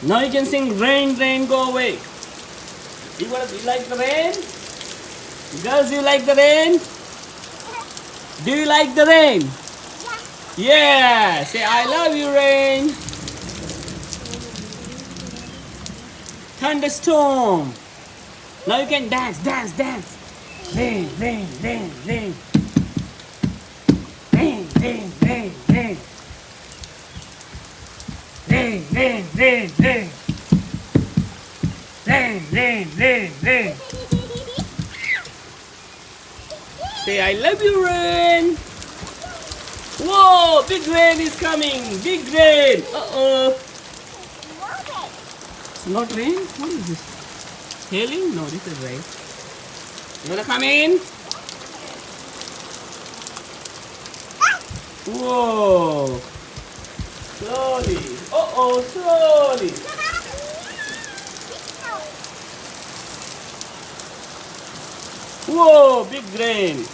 Now you can sing rain, rain, go away. You like the rain? Girls, you like the rain? Do you like the rain? Yeah. Say I love you, rain. Thunderstorm. Now you can dance, dance, dance. Rain, rain, rain, rain. Rain, rain, rain, rain. Rain, rain, rain, rain. Rain, rain, rain, rain. Say I love you, rain. Whoa, big rain is coming. Big rain. Uh-oh. It's not rain? What is this? Hailing? No, this is rain. You wanna come in? Whoa. Slowly. Uh-oh, slowly. Whoa, big rain.